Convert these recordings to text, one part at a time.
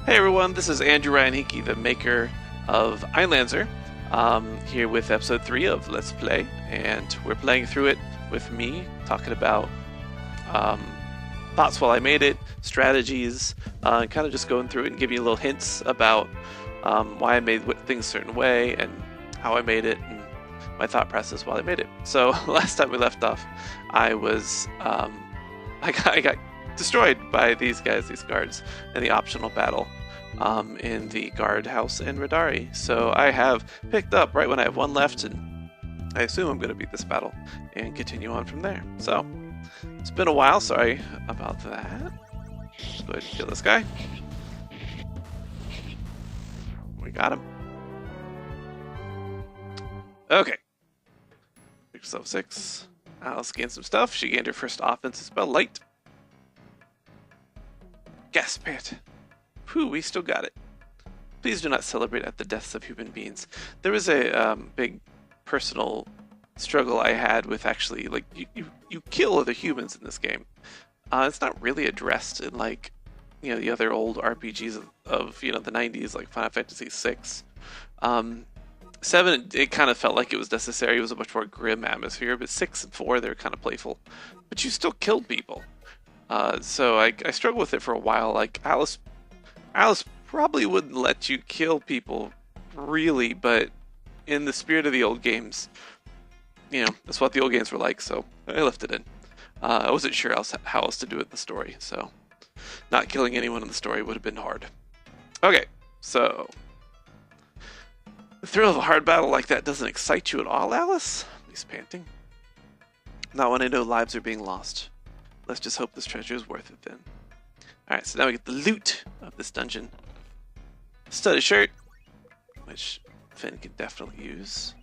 Hey everyone, this is Andrew Ryan Hickey, the maker of Einlanzer, here with episode 3 of Let's Play, and we're playing through it with me, talking about thoughts while I made it, strategies, and kind of just going through it and giving you little hints about why I made things a certain way, and how I made it, and my thought process while I made it. So last time we left off, I was, I got destroyed by these guys, these guards, in the optional battle in the guardhouse in Radari. So I have picked up right when I have one left, and I assume I'm going to beat this battle and continue on from there. So it's been a while, sorry about that. Let's go ahead and kill this guy. We got him. Okay. Pick yourself 6. Alice gained some stuff. She gained her first offensive spell, Light. Gasp it. Whew, we still got it. Please do not celebrate at the deaths of human beings. There was a big personal struggle I had with actually, like, you kill other humans in this game. It's not really addressed in, like, you know, the other old RPGs of you know, the 90s, like Final Fantasy VI. 7, it kind of felt like it was necessary. It was a much more grim atmosphere, but 6 and 4, they were kind of playful. But you still killed people. So I struggled with it for a while. Like, Alice probably wouldn't let you kill people, really, but in the spirit of the old games, you know, that's what the old games were like, so I left it in. I wasn't sure how else to do it in the story, so not killing anyone in the story would have been hard. Okay, so the thrill of a hard battle like that doesn't excite you at all, Alice? He's panting. Not when I know lives are being lost. Let's just hope this treasure is worth it then. Alright, so now we get the loot of this dungeon. Studded shirt, which Finn can definitely use.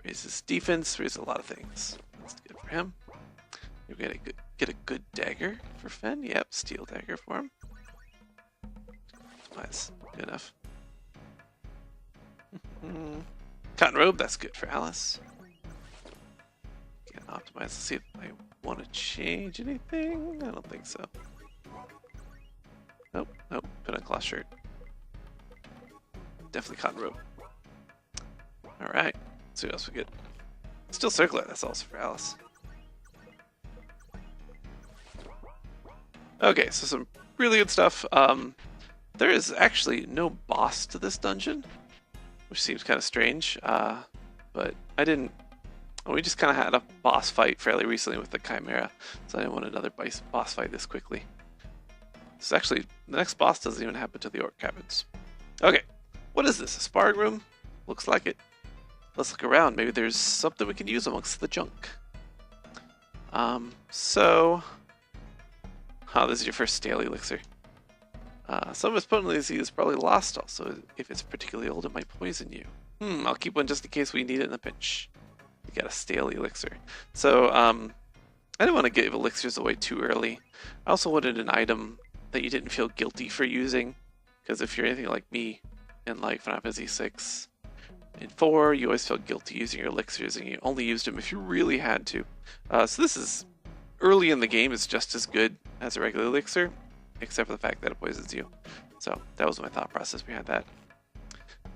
Raises defense, raises a lot of things. That's good for him. We're gonna get a good dagger for Finn. Yep, steel dagger for him. That's good enough. Cotton robe, that's good for Alice. Can't optimize. Let's see if I want to change anything. I don't think so. Nope, nope. Put on cloth shirt. Definitely cotton robe. Alright. Let's see what else we get. Still circular, that's also for Alice. Okay, so some really good stuff. There is actually no boss to this dungeon, which seems kind of strange. But I didn't... We just kind of had a boss fight fairly recently with the Chimera, so I didn't want another boss fight this quickly. This is actually, the next boss doesn't even happen to the orc cabins. Okay, what is this? A sparring room? Looks like it. Let's look around. Maybe there's something we can use amongst the junk. This is your first stale elixir. Some of its potency is probably lost also. If it's particularly old, it might poison you. I'll keep one just in case we need it in a pinch. You got a stale elixir. So, I didn't want to give elixirs away too early. I also wanted an item that you didn't feel guilty for using, because if you're anything like me, in like Final Fantasy 6 and 4, you always felt guilty using your elixirs, and you only used them if you really had to. So this is, early in the game, it's just as good as a regular elixir, except for the fact that it poisons you. So that was my thought process behind that.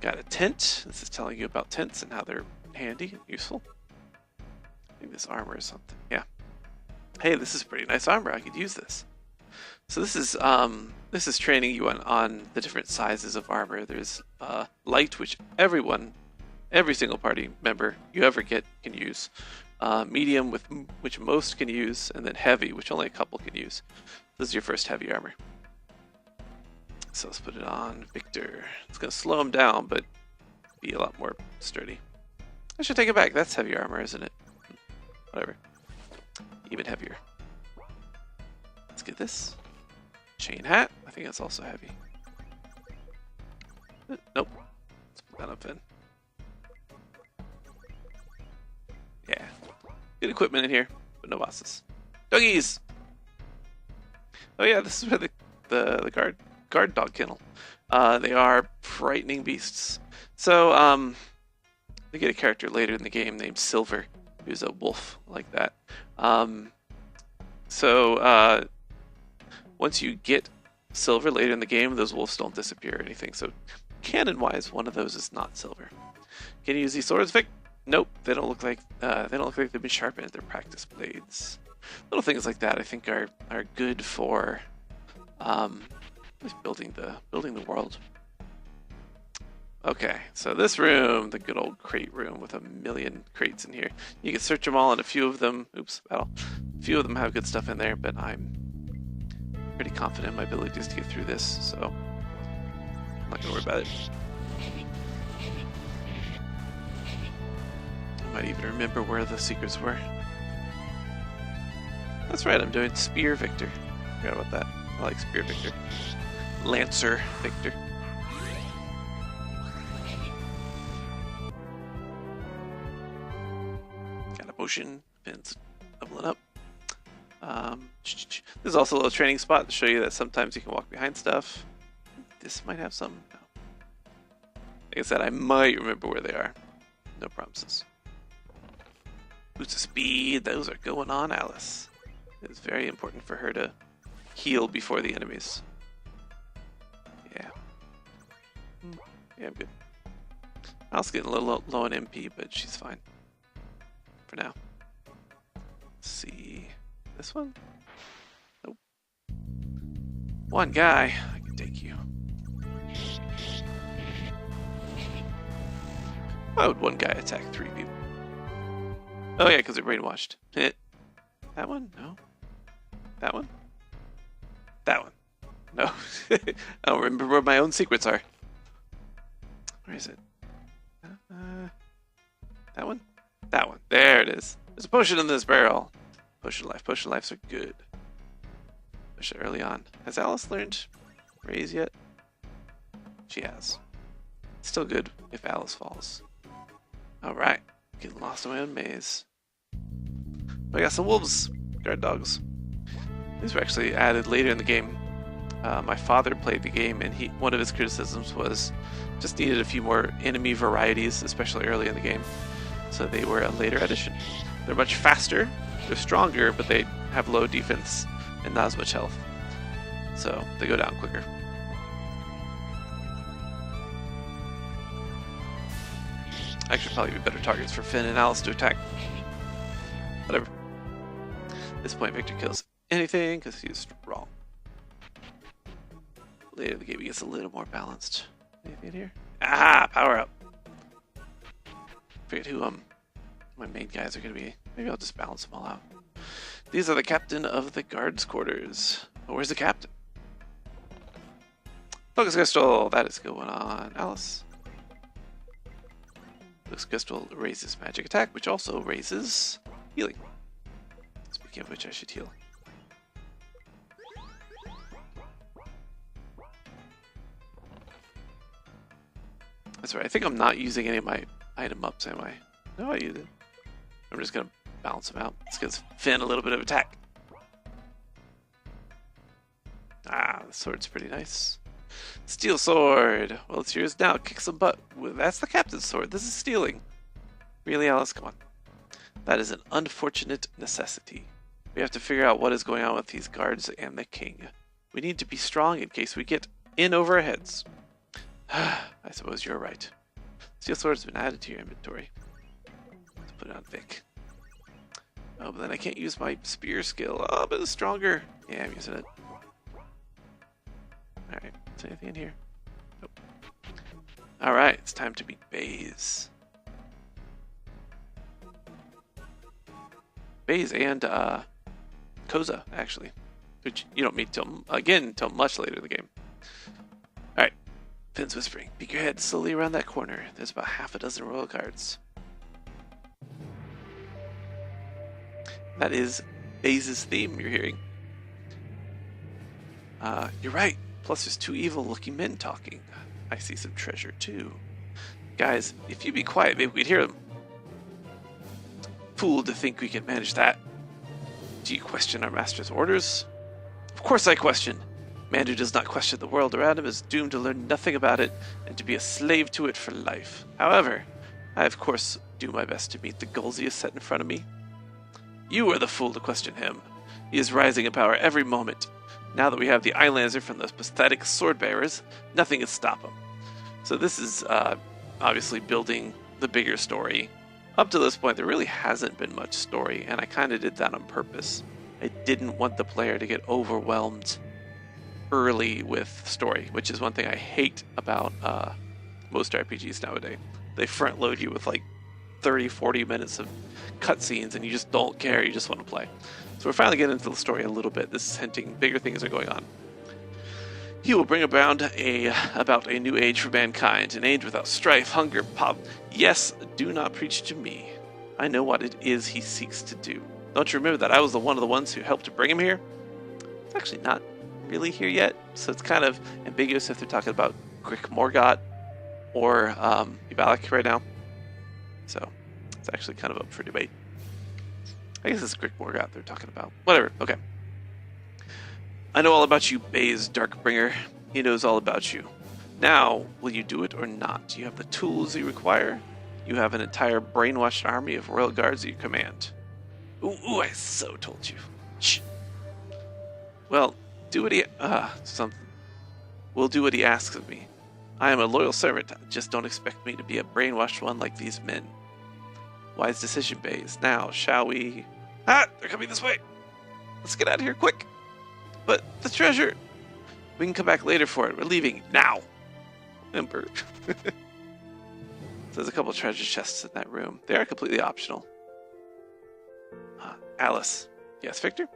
Got a tent. This is telling you about tents and how they're handy and useful. I think this armor is something. Yeah. Hey, this is pretty nice armor. I could use this. So this is training you on the different sizes of armor. There's light, which every single party member you ever get can use. Medium, which most can use, and then heavy, which only a couple can use. This is your first heavy armor. So let's put it on Victor. It's going to slow him down, but be a lot more sturdy. I should take it back. That's heavy armor, isn't it? Whatever. Even heavier. Let's get this. Chain hat. I think that's also heavy. Nope. Let's put that up in. Yeah. Good equipment in here, but no bosses. Doggies! Oh yeah, this is where the guard dog kennel. They are frightening beasts. So, we get a character later in the game named Silver, who's a wolf like that. Once you get silver later in the game, those wolves don't disappear or anything. So canon-wise, one of those is not silver. Can you use these swords, Vic? Nope, they don't look like they've been sharpened. They're practice blades. Little things like that, I think, are good for just building the world. Okay, so this room, the good old crate room with a million crates in here. You can search them all, and a few of them, a few of them have good stuff in there, but I'm pretty confident in my abilities to get through this, so I'm not gonna worry about it. I might even remember where the secrets were. That's right, I'm doing Spear Victor. Forgot about that. I like Spear Victor. Lancer Victor. Got a potion. Pins leveling up. This is also a little training spot to show you that sometimes you can walk behind stuff. This might have some. No. Like I said, I might remember where they are. No promises. Boost of speed. Those are going on Alice. It's very important for her to heal before the enemies. Yeah. Yeah, I'm good. Alice getting a little low on MP, but she's fine. For now. Let's see. This one? Nope. One guy. I can take you. Why would one guy attack 3 people? Oh yeah, because they're brainwashed. Hit. That one? No. That one? That one. No. I don't remember where my own secrets are. Where is it? That one? That one. There it is. There's a potion in this barrel. Potion life. Potion lives are good. Especially early on. Has Alice learned raise yet? She has. Still good if Alice falls. Alright. Getting lost in my own maze. I got some wolves. Guard dogs. These were actually added later in the game. My father played the game, and one of his criticisms was just needed a few more enemy varieties, especially early in the game. So they were a later addition. They're much faster, they're stronger, but they have low defense and not as much health. So they go down quicker. Actually, probably be better targets for Finn and Alice to attack. Whatever. At this point, Victor kills anything because he's strong. Later in the game, he gets a little more balanced. Anything in here? Ah, power up. Forget who my main guys are going to be. Maybe I'll just balance them all out. These are the captain of the guards' quarters. Oh, where's the captain? Focus crystal. That is going on. Alice. Focus crystal raises magic attack, which also raises healing. Speaking of which, I should heal. That's right. I think I'm not using any of my item ups, am I? No, I use it. I'm just gonna balance them out. This gives Finn a little bit of attack. Ah, the sword's pretty nice. Steel sword. Well, it's yours now. Kick some butt. Well, that's the captain's sword. This is stealing. Really, Alice? Come on. That is an unfortunate necessity. We have to figure out what is going on with these guards and the king. We need to be strong in case we get in over our heads. I suppose you're right. Steel sword's been added to your inventory. Let's put it on Vic. Oh, but then I can't use my spear skill. Oh, but it's stronger. Yeah, I'm using it. Alright, is there anything in here? Nope. Alright, it's time to meet Baze. Baze and Koza, actually. Which you don't meet till much later in the game. Alright. Finn's whispering. Peek your head slowly around that corner. There's about half a dozen royal guards. That is Baze's theme you're hearing. You're right. Plus there's 2 evil-looking men talking. I see some treasure too. Guys, if you be quiet, maybe we'd hear them. Fool to think we can manage that. Do you question our master's orders? Of course I question. Man who does not question the world around him is doomed to learn nothing about it and to be a slave to it for life. However, I of course do my best to meet the goals he has set in front of me. You are the fool to question him. He is rising in power every moment. Now that we have the Einlanzer from those pathetic sword bearers, nothing can stop them. So this is obviously building the bigger story. Up to this point, there really hasn't been much story, and I kind of did that on purpose. I didn't want the player to get overwhelmed early with story, which is one thing I hate about most RPGs nowadays. They front load you with like 30-40 minutes of cutscenes, and you just don't care, you just want to play. So we're finally getting into the story a little bit. This is hinting bigger things are going on. He will bring about a new age for mankind, an age without strife, hunger, Yes, do not preach to me. I know what it is he seeks to do. Don't you remember that I was one of the ones who helped to bring him here? It's actually not really here yet, so it's kind of ambiguous if they're talking about Grick Morgott or Ibalik right now. So it's actually kind of up for debate. I guess it's Grick Morgott they're talking about. Whatever, okay. I know all about you, Baze Darkbringer. He knows all about you. Now, will you do it or not? You have the tools you require. You have an entire brainwashed army of royal guards at your command. Ooh, I so told you. Shh. Well, do what he... something. We'll do what he asks of me. I am a loyal servant. Just don't expect me to be a brainwashed one like these men. Wise decision, Baze. Now, shall we... Ah! They're coming this way! Let's get out of here, quick! But the treasure... We can come back later for it. We're leaving now! Emperor. So there's a couple of treasure chests in that room. They are completely optional. Alice. Yes, Victor?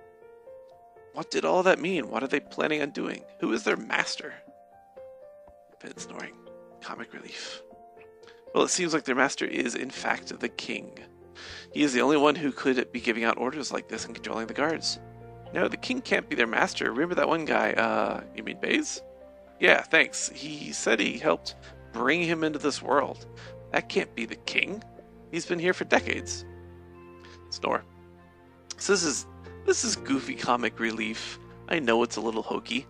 What did all that mean? What are they planning on doing? Who is their master? Finn snoring. Comic relief. Well, it seems like their master is, in fact, the king. He is the only one who could be giving out orders like this and controlling the guards. No, the king can't be their master. Remember that one guy, you mean Baze? Yeah, thanks. He said he helped bring him into this world. That can't be the king. He's been here for decades. Snore. So this is goofy comic relief. I know it's a little hokey,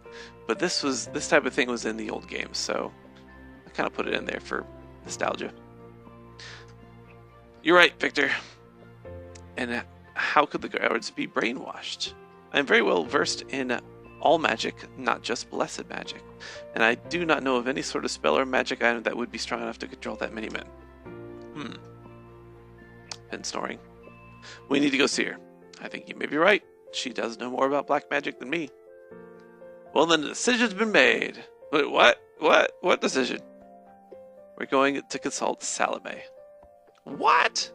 but this type of thing was in the old games, so I kind of put it in there for nostalgia. You're right, Victor. And how could the guards be brainwashed? I'm very well versed in all magic, not just blessed magic, and I do not know of any sort of spell or magic item that would be strong enough to control that many men. Been snoring. We need to go see her. I think you may be right. She does know more about black magic than me. Well, then the decision's been made. Wait, what? What decision? We're going to consult Salome. What?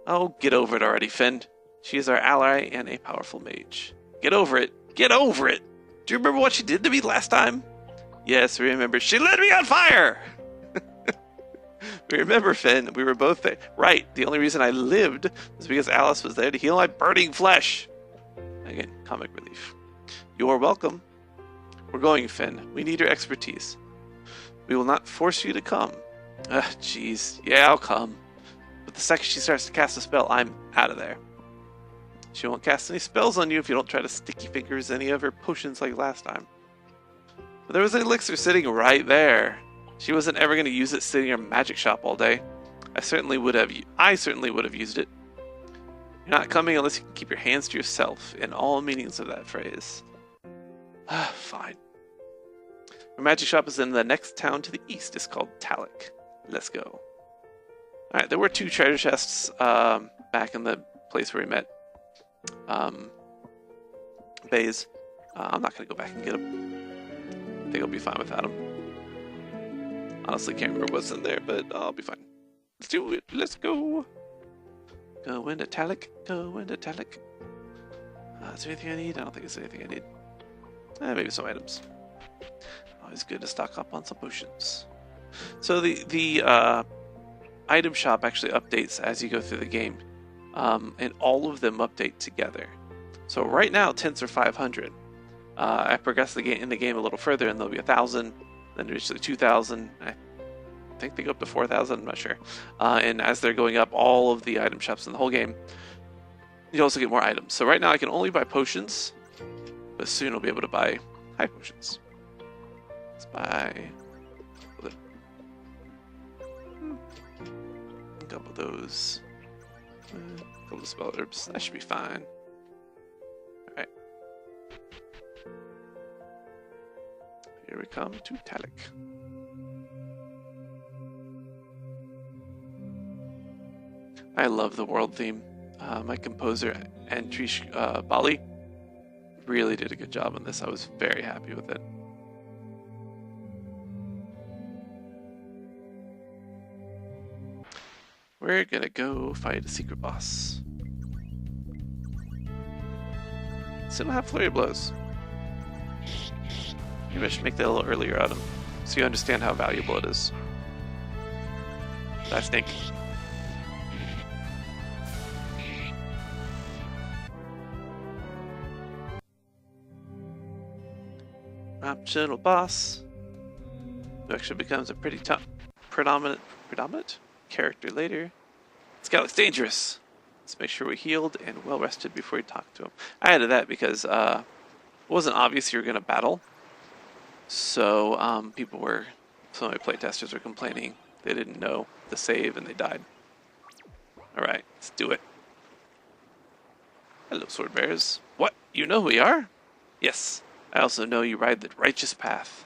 Oh, get over it already, Finn. She is our ally and a powerful mage. Get over it. Get over it. Do you remember what she did to me last time? Yes, remember. She lit me on fire! Remember, Finn, we were both there. Right, the only reason I lived was because Alice was there to heal my burning flesh. Again, comic relief. You're welcome. We're going, Finn. We need your expertise. We will not force you to come. Jeez. Yeah, I'll come. But the second she starts to cast a spell, I'm out of there. She won't cast any spells on you if you don't try to sticky fingers any of her potions like last time. But there was an elixir sitting right there. She wasn't ever going to use it sitting in her magic shop all day. I certainly would have used it. You're not coming unless you can keep your hands to yourself, in all meanings of that phrase. Fine. Her magic shop is in the next town to the east. It's called Talaq. Let's go. Alright, there were 2 treasure chests back in the place where we met Baze. I'm not going to go back and get them. I think I'll be fine without them. Honestly, can't remember what's in there, but I'll be fine. Let's do it. Let's go. Go into Talaq. Go into Talaq. Is there anything I need? I don't think there's anything I need. Maybe some items. Always good to stock up on some potions. So the item shop actually updates as you go through the game. And all of them update together. So right now, tents are 500. I progress in the game a little further, and there'll be 1,000. Then eventually 2,000. I think they go up to 4,000. I'm not sure. And as they're going up, all of the item shops in the whole game, you also get more items. So right now I can only buy potions, but soon I'll be able to buy high potions. Let's buy a couple of those. A couple of spell herbs. That should be fine. Alright. Here we come to Talaq. I love the world theme. My composer, Antrish Bali, really did a good job on this. I was very happy with it. We're gonna go fight a secret boss. Still don't have flurry of blows. Maybe I should make that a little earlier, Adam, so you understand how valuable it is. I think. Optional boss, who actually becomes a pretty tough, predominant character later. This guy looks dangerous. Let's make sure we're healed and well rested before we talk to him. I added that because it wasn't obvious you were going to battle. So some of my playtesters were complaining they didn't know the save and they died. Alright, let's do it. Hello, sword bearers. What? You know who we are? Yes. I also know you ride the righteous path.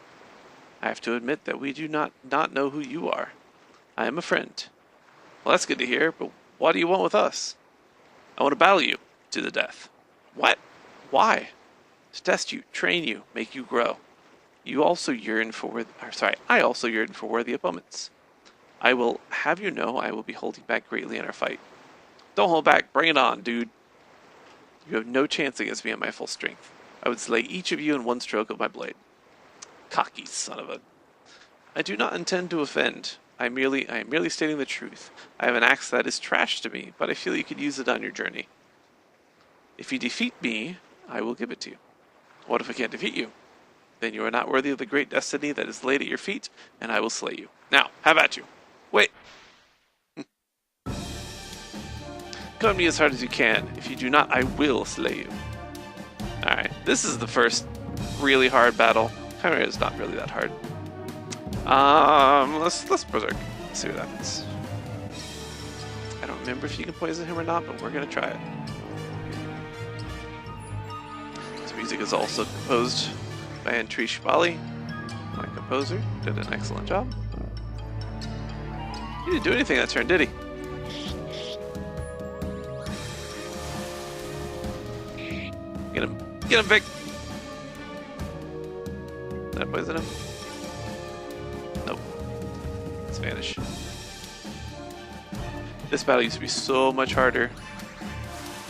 I have to admit that we do not know who you are. I am a friend. Well, that's good to hear, but what do you want with us? I want to battle you to the death. What? Why? To test you, train you, make you grow. I also yearn for worthy opponents. I will have you know I will be holding back greatly in our fight. Don't hold back, bring it on, dude. You have no chance against me at my full strength. I would slay each of you in one stroke of my blade. Cocky son of a... I do not intend to offend. I am merely stating the truth. I have an axe that is trash to me, but I feel you could use it on your journey. If you defeat me, I will give it to you. What if I can't defeat you? Then you are not worthy of the great destiny that is laid at your feet, and I will slay you. Now, have at you. Wait. Come at me as hard as you can. If you do not, I will slay you. Alright, this is the first really hard battle. Chimera is not really that hard. Let's berserk. Let's see what happens. I don't remember if you can poison him or not, but we're gonna try it. This music is also composed by Antrish Bali. My composer did an excellent job. He didn't do anything that turn, did he? Get him. Get him, Vic! Did I poison him? Nope. Let's vanish. This battle used to be so much harder.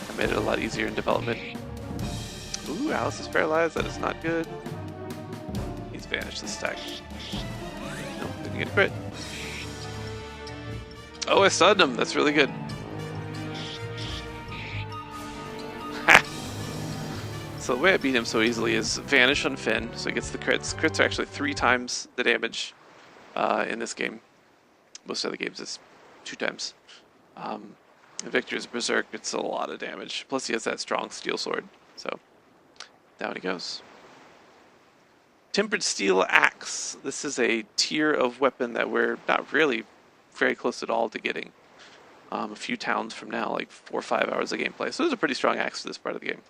I made it a lot easier in development. Ooh, Alice is paralyzed. That is not good. He's vanished this stack. Nope, didn't get a crit. Oh, I stunned him. That's really good. So the way I beat him so easily is vanish on Finn, so he gets the crits. Crits are actually 3 times the damage in this game. Most other games is 2 times. Victor's Berserk, it's a lot of damage. Plus he has that strong steel sword. So down he goes. Tempered Steel Axe. This is a tier of weapon that we're not really very close at all to getting. A few towns from now, like 4 or 5 hours of gameplay. So it's a pretty strong axe for this part of the game.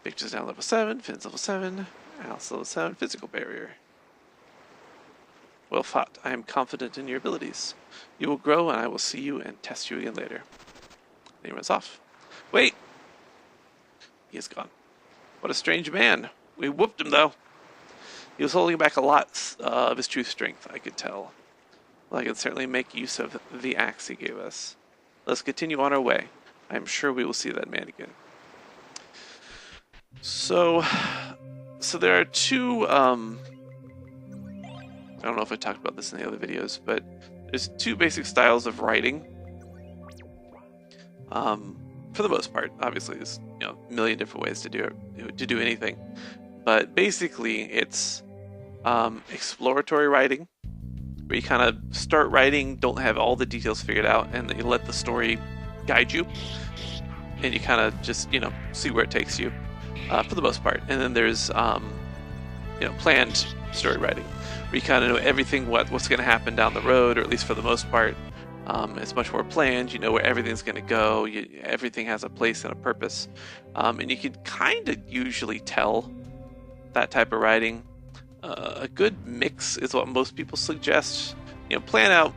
Victor's now level 7, Finn's level 7, Alice level 7, physical barrier. Well fought. I am confident in your abilities. You will grow and I will see you and test you again later. Then he runs off. Wait! He is gone. What a strange man. We whooped him though. He was holding back a lot of his true strength, I could tell. Well, I can certainly make use of the axe he gave us. Let's continue on our way. I am sure we will see that man again. So there are 2, I don't know if I talked about this in the other videos, but there's 2 basic styles of writing. For the most part, obviously there's a million different ways to do anything, but basically it's exploratory writing, where you kind of start writing, don't have all the details figured out, and then you let the story guide you, and you kind of just see where it takes you. For the most part. And then there's planned story writing, where you kind of know everything what's going to happen down the road, or at least for the most part. It's much more planned. You know where everything's going to go. Everything has a place and a purpose, and you can kind of usually tell that type of writing A good mix is what most people suggest. You know, plan out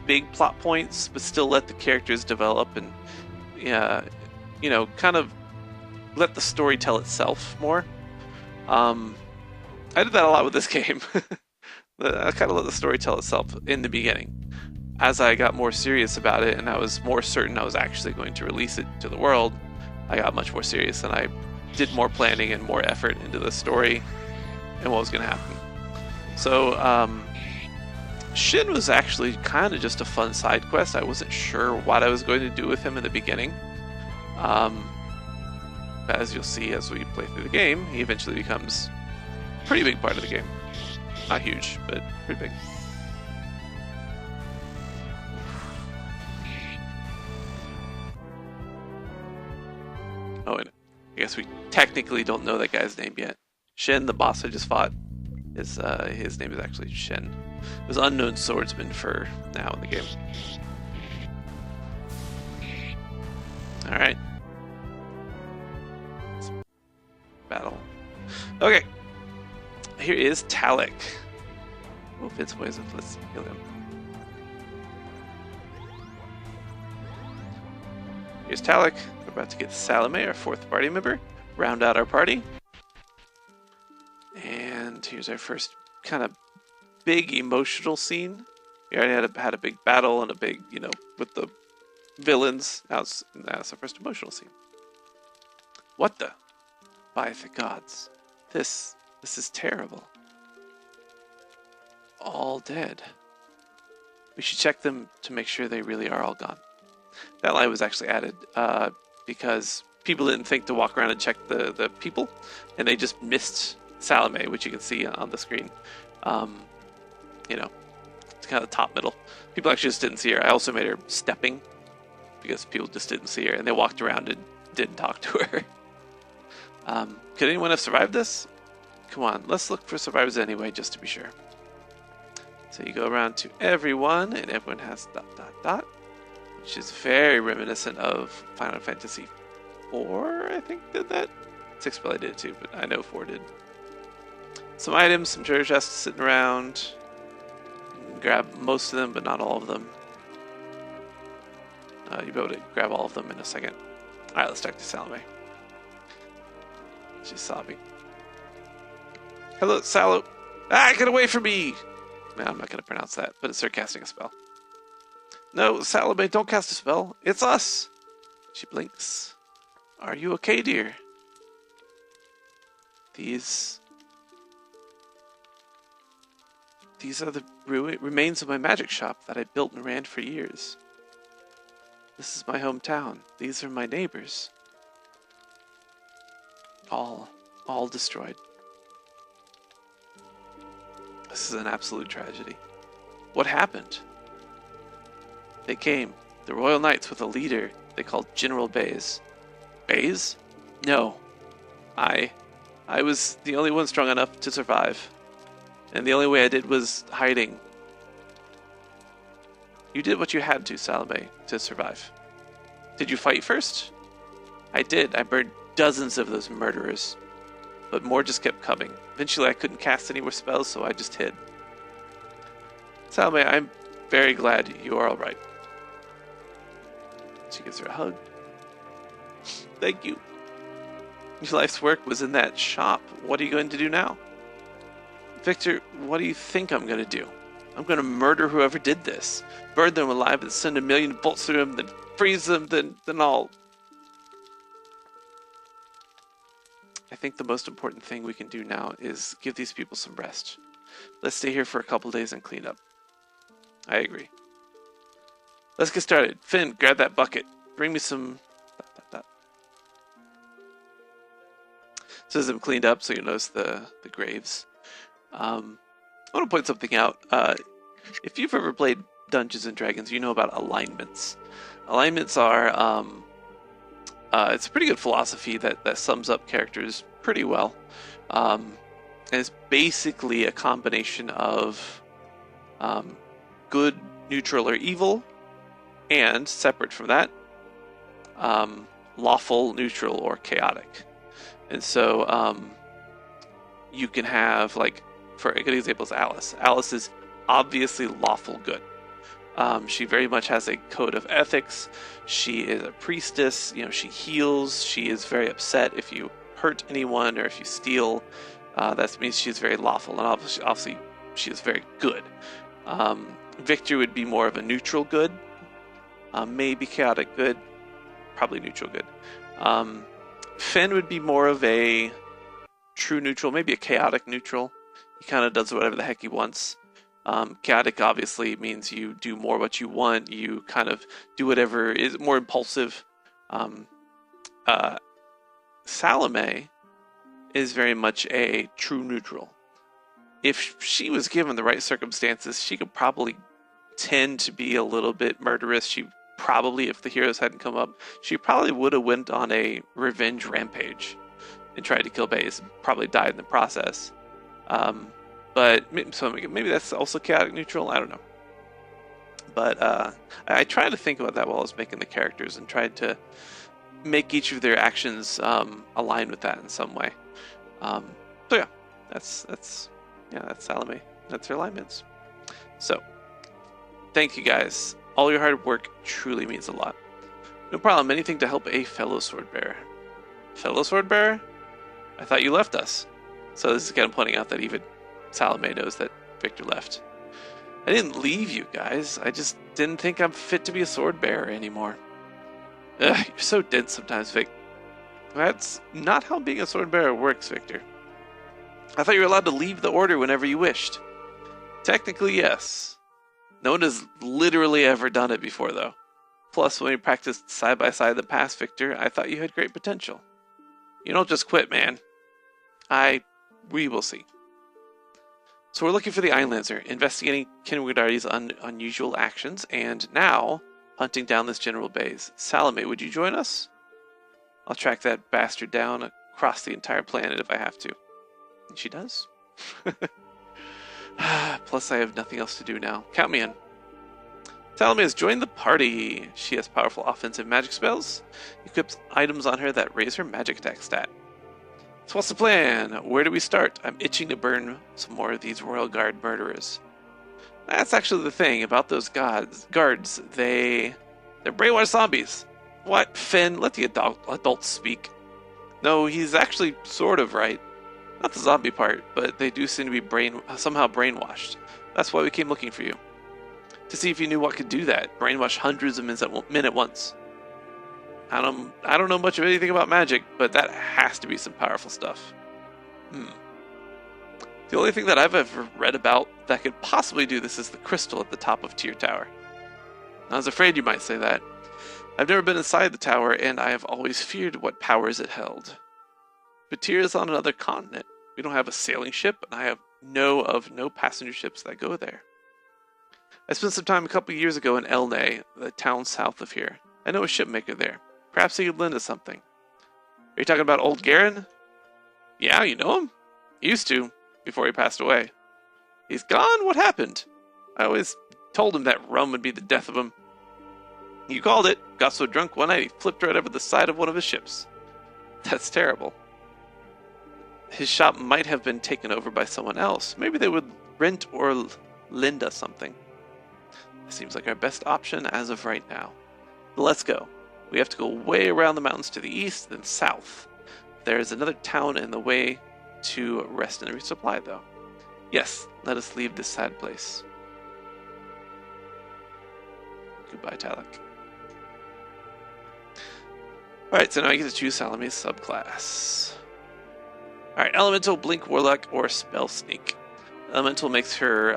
big plot points, but still let the characters develop and, you know, kind of let the story tell itself more. I did that a lot with this game. I kind of let the story tell itself in the beginning. As I got more serious about it and I was more certain I was actually going to release it to the world, I got much more serious and I did more planning and more effort into the story and what was going to happen. So, Shin was actually kind of just a fun side quest. I wasn't sure what I was going to do with him in the beginning. But as you'll see as we play through the game, he eventually becomes a pretty big part of the game. Not huge, but pretty big. Oh, and I guess we technically don't know that guy's name yet. Shin, the boss I just fought, his name is actually Shin. It was unknown swordsman for now in the game. Alright. Battle. Okay. Here is Talaq. Oh, Fitz poison. Let's kill him. Here's Talaq. We're about to get Salome, our 4th party member. Round out our party. And here's our first kind of big emotional scene. We already had a big battle and a big, you know, with the villains. Now it's the first emotional scene. What the? By the gods. This is terrible. All dead. We should check them to make sure they really are all gone. That line was actually added because people didn't think to walk around and check the people, and they just missed Salome, which you can see on the screen. You know, it's kind of top middle. People actually just didn't see her. I also made her stepping because people just didn't see her, and they walked around and didn't talk to her. Could anyone have survived this? Come on, let's look for survivors anyway, just to be sure. So you go around to everyone, and everyone has ... which is very reminiscent of Final Fantasy 4, I think did that. 6 probably did too, but I know 4 did. Some items, some treasure chests sitting around. You can grab most of them, but not all of them. You'll be able to grab all of them in a second. Alright, let's talk to Salome. She's sobbing. Hello, Salome. Ah, get away from me! Man, I'm not going to pronounce that, but it's her casting a spell. No, Salome, don't cast a spell. It's us! She blinks. Are you okay, dear? These are the remains of my magic shop that I built and ran for years. This is my hometown. These are my neighbors. All destroyed. This is an absolute tragedy. What happened? They came, the Royal Knights, with a leader they called General Baze. Baze? No. I was the only one strong enough to survive. And the only way I did was hiding. You did what you had to, Salome, to survive. Did you fight first? I did. I burned dozens of those murderers. But more just kept coming. Eventually I couldn't cast any more spells, so I just hid. Salome, I'm very glad you are alright. She gives her a hug. Thank you. Your life's work was in that shop. What are you going to do now? Victor, what do you think I'm going to do? I'm going to murder whoever did this. Burn them alive and send 1,000,000 bolts through them, then freeze them, then all. I think the most important thing we can do now is give these people some rest. Let's stay here for a couple days and clean up. I agree. Let's get started. Finn, grab that bucket. Bring me some... So as I'm cleaned up, so you notice the graves. I want to point something out. If you've ever played Dungeons and Dragons, you know about alignments. Alignments are... it's a pretty good philosophy that sums up characters pretty well. And it's basically a combination of good, neutral, or evil, and separate from that, lawful, neutral, or chaotic. And so you can have like for a good example is Alice. Alice is obviously lawful good. She very much has a code of ethics. She is a priestess. You know, she heals. She is very upset if you hurt anyone or if you steal. That means she's very lawful, and obviously she is very good. Victor would be more of a neutral good, maybe chaotic good, probably neutral good. Finn would be more of a true neutral, maybe a chaotic neutral. He kind of does whatever the heck he wants. Chaotic obviously means you do more what you want. You kind of do whatever is more impulsive. Salome is very much a true neutral. If she was given the right circumstances, she could probably tend to be a little bit murderous. She probably, if the heroes hadn't come up, she probably would have went on a revenge rampage and tried to kill Baze. Probably died in the process. But so maybe that's also chaotic neutral. I don't know. But I tried to think about that while I was making the characters and tried to make each of their actions align with that in some way. So yeah, that's Salome. That's her alignments. So thank you guys. All your hard work truly means a lot. No problem. Anything to help a fellow sword bearer. Fellow sword bearer? I thought you left us. So this is kind of pointing out that even Salome knows that Victor left. I didn't leave you guys. I just didn't think I'm fit to be a sword bearer anymore. Ugh, you're so dense sometimes, Vic. That's not how being a sword bearer works, Victor. I thought you were allowed to leave the order whenever you wished. Technically, yes. No one has literally ever done it before, though. Plus, when we practiced side by side in the past, Victor, I thought you had great potential. You don't just quit, man. We will see. So we're looking for the Einlanzer, investigating Kinwardari's unusual actions, and now hunting down this General Baze. Salome, would you join us? I'll track that bastard down across the entire planet if I have to. And she does. Plus, I have nothing else to do now. Count me in. Salome has joined the party. She has powerful offensive magic spells. Equips items on her that raise her magic attack stat. So what's the plan? Where do we start? I'm itching to burn some more of these Royal Guard murderers. That's actually the thing about those guards. They're brainwashed zombies. What? Finn, let the adults speak. No, he's actually sort of right. Not the zombie part, but they do seem to be somehow brainwashed. That's why we came looking for you. To see if you knew what could do that. Brainwash hundreds of men at once. I don't know much of anything about magic, but that has to be some powerful stuff. The only thing that I've ever read about that could possibly do this is the crystal at the top of Tier Tower. I was afraid you might say that. I've never been inside the tower, and I have always feared what powers it held. But Tyr is on another continent. We don't have a sailing ship, and I know of no passenger ships that go there. I spent some time a couple years ago in Elne, the town south of here. I know a shipmaker there. Perhaps he could lend us something. Are you talking about old Garen? Yeah, you know him? He used to, before he passed away. He's gone? What happened? I always told him that rum would be the death of him. You called it. Got so drunk one night he flipped right over the side of one of his ships. That's terrible. His shop might have been taken over by someone else. Maybe they would rent or lend us something. Seems like our best option as of right now. But let's go. We have to go way around the mountains to the east, then south. There is another town in the way to rest and resupply, though. Yes, let us leave this sad place. Goodbye, Talaq. Alright, so now I get to choose Salome's subclass. Alright, Elemental, Blink, Warlock, or Spell Sneak. Elemental makes her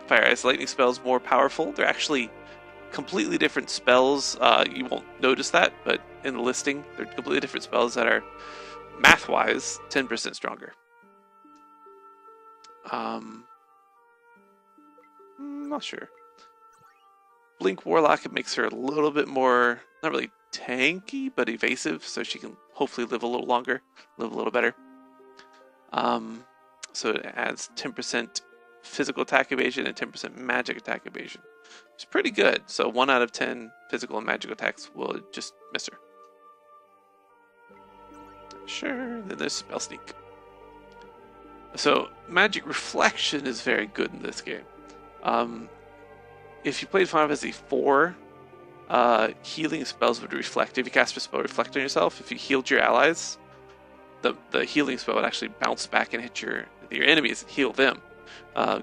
Fire Ice Lightning spells more powerful. They're actually completely different spells. You won't notice that, but in the listing, they're completely different spells that are, math-wise, 10% stronger. Not sure. Blink Warlock, it makes her a little bit more, not really tanky, but evasive, so she can hopefully live a little longer, live a little better. So it adds 10% physical attack evasion and 10% magic attack evasion. It's pretty good. So 1 out of 10 physical and magic attacks will just miss her. Sure, then there's Spell Sneak. So magic reflection is very good in this game. If you played Final Fantasy IV, healing spells would reflect. If you cast a spell reflect on yourself, if you healed your allies, the healing spell would actually bounce back and hit your enemies and heal them.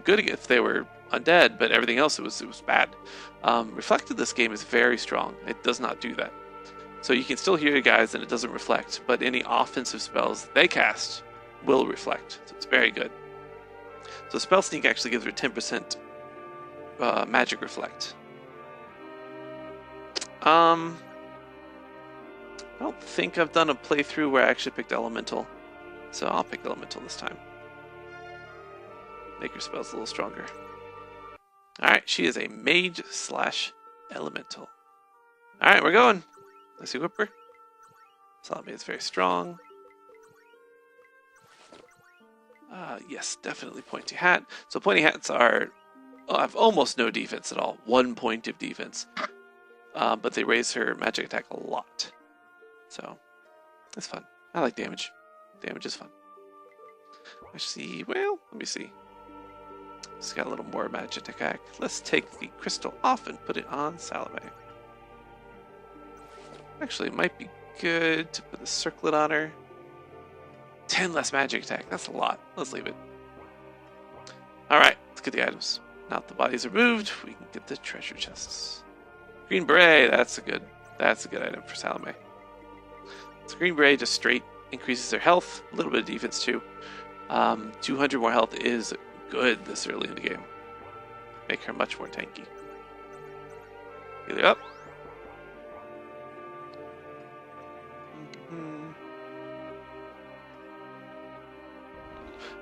Good if they were undead, but everything else it was bad. Reflect in this game is very strong. It does not do that. So you can still heal your guys and it doesn't reflect, but any offensive spells they cast will reflect. So it's very good. So Spell Sneak actually gives her 10% magic reflect. I don't think I've done a playthrough where I actually picked Elemental, so I'll pick Elemental this time. Make her spells a little stronger. Alright, she is a mage / elemental. Alright, we're going. Let's equip her. Salome is very strong. Yes, definitely pointy hat. So pointy hats have almost no defense at all. 1 point of defense. But they raise her magic attack a lot. So, that's fun. I like damage. Damage is fun. Actually, well, let me see. It's got a little more magic attack. Let's take the crystal off and put it on Salome. Actually, it might be good to put the circlet on her. 10 less magic attack. That's a lot. Let's leave it. Alright, let's get the items. Now that the bodies are moved, we can get the treasure chests. Green Beret, that's a good item for Salome. So Green Beret just straight increases their health, a little bit of defense too. 200 more health is good this early in the game. Make her much more tanky. Heal her up.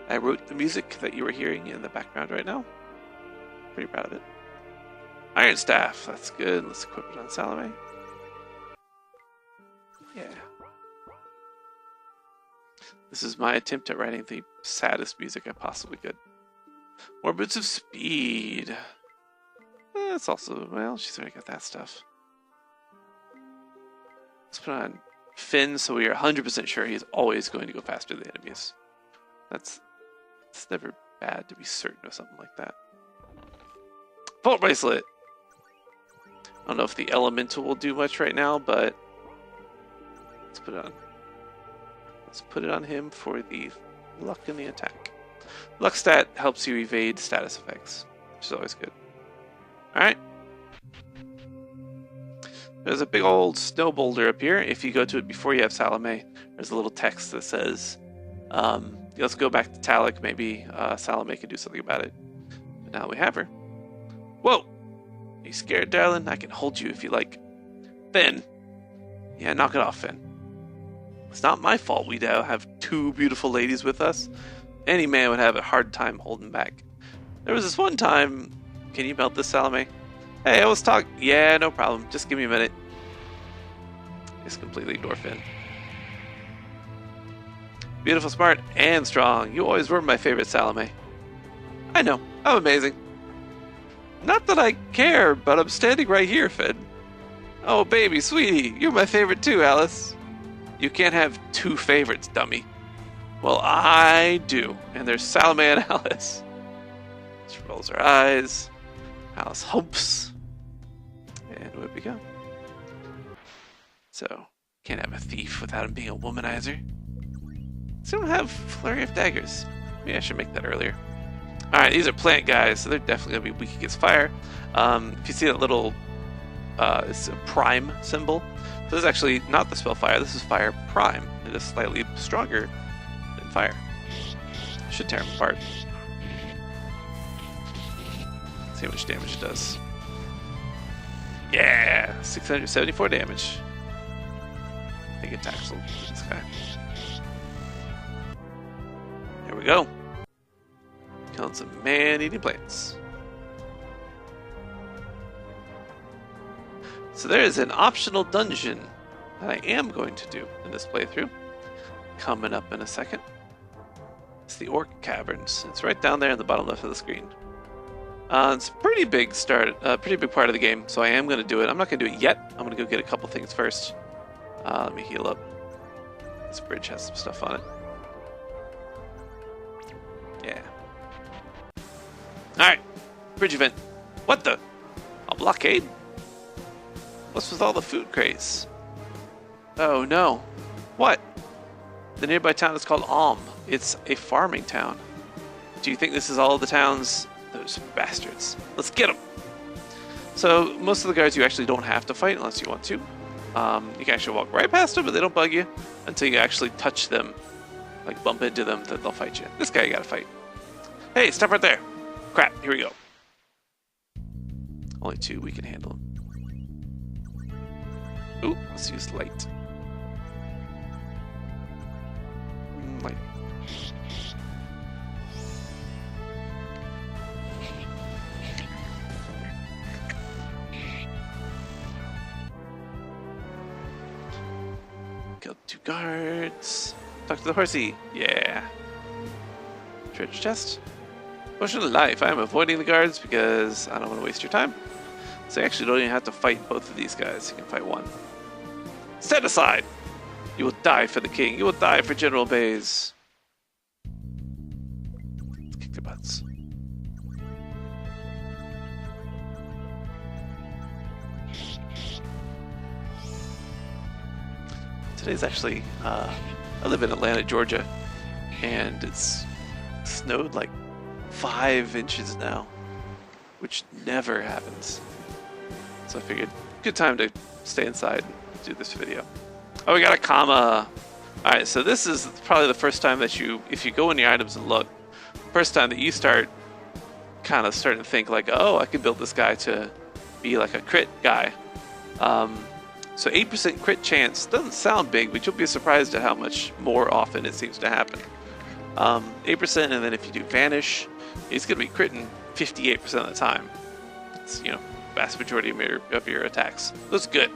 I wrote the music that you were hearing in the background right now. Pretty proud of it. Iron Staff, that's good. Let's equip it on Salome. Yeah. This is my attempt at writing the saddest music I possibly could. More Boots of Speed. That's also, well, she's already got that stuff. Let's put on Finn so we are 100% sure he's always going to go faster than the enemies. It's never bad to be certain of something like that. Vault Bracelet! I don't know if the Elemental will do much right now, but let's put it on. Let's put it on him for the luck in the attack. Luck stat helps you evade status effects, which is always good. Alright. There's a big old snow boulder up here. If you go to it before you have Salome, there's a little text that says, let's go back to Talaq. Maybe Salome can do something about it. But now we have her. Whoa! Are you scared, darling? I can hold you if you like. Finn! Yeah, knock it off, Finn. It's not my fault we now have 2 beautiful ladies with us. Any man would have a hard time holding back. There was this one time... Can you melt this, Salome? Hey, I was talking... Yeah, no problem. Just give me a minute. Just completely ignore Finn. Beautiful, smart, and strong. You always were my favorite, Salome. I know. I'm amazing. Not that I care, but I'm standing right here, Finn. Oh, baby, sweetie. You're my favorite too, Alice. You can't have 2 favorites, dummy. Well, I do. And there's Salome and Alice. She rolls her eyes. Alice hopes. And away we go. So, can't have a thief without him being a womanizer. So I don't have Flurry of Daggers. Maybe I should make that earlier. Alright, these are plant guys, so they're definitely going to be weak against fire. If you see that little it's a prime symbol, so this is actually not the spell fire, this is fire prime. It is slightly stronger than fire. Should tear them apart. See how much damage it does. Yeah! 674 damage. Big attacks with this guy. Here we go. Killing some man-eating plants. So there is an optional dungeon that I am going to do in this playthrough. Coming up in a second. It's the Orc Caverns. It's right down there in the bottom left of the screen. It's a pretty big pretty big part of the game, so I am going to do it. I'm not going to do it yet. I'm going to go get a couple things first. Let me heal up. This bridge has some stuff on it. Alright, bridge event. What the? A blockade? What's with all the food crates? Oh no. What? The nearby town is called Alm. It's a farming town. Do you think this is all the towns? Those bastards. Let's get them! So, most of the guards you actually don't have to fight unless you want to. You can actually walk right past them, but they don't bug you until you actually touch them. Like, bump into them, then they'll fight you. This guy you gotta fight. Hey, stop right there! Crap, here we go. Only 2, we can handle them. Ooh, let's use light. Light. Killed 2 guards. Talk to the horsey. Yeah. Treasure chest. Potion of life. I am avoiding the guards because I don't want to waste your time. So you actually don't even have to fight both of these guys. You can fight one. Stand aside! You will die for the king. You will die for General Bays. Let's kick their butts. Today's actually, I live in Atlanta, Georgia, and it's snowed like 5 inches now, which never happens. So I figured, good time to stay inside and do this video. Oh, we got a comma. Alright, so this is probably the first time that you, if you go in your items and look, first time that you start kind of starting to think like, oh, I could build this guy to be like a crit guy. So 8% crit chance doesn't sound big, but you'll be surprised at how much more often it seems to happen. 8%, and then if you do vanish, he's going to be critting 58% of the time. It's, you know, vast majority of your attacks. That's good.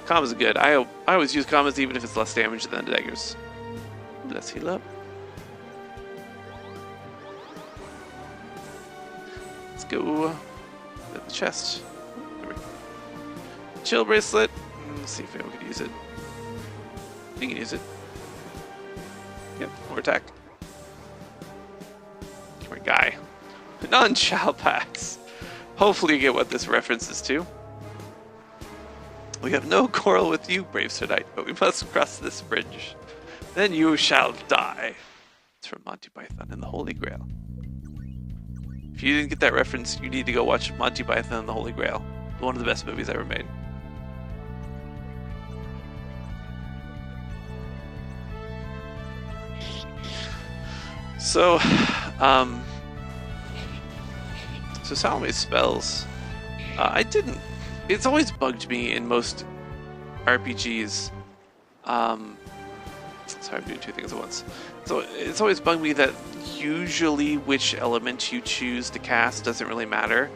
Commas are good. I always use commas even if it's less damage than the daggers. Let's heal up. Let's go at the chest. There we go. Chill bracelet. Let's see if anyone can use it. You can use it. Yep, more attack. Come here, guy. Non-child packs. Hopefully you get what this references to. We have no quarrel with you, brave Sir Knight, but we must cross this bridge. Then you shall die. It's from Monty Python and the Holy Grail. If you didn't get that reference, you need to go watch Monty Python and the Holy Grail. One of the best movies ever made. So, Salome's spells, it's always bugged me in most RPGs, sorry, I'm doing 2 things at once. So it's always bugged me that usually which element you choose to cast doesn't really matter.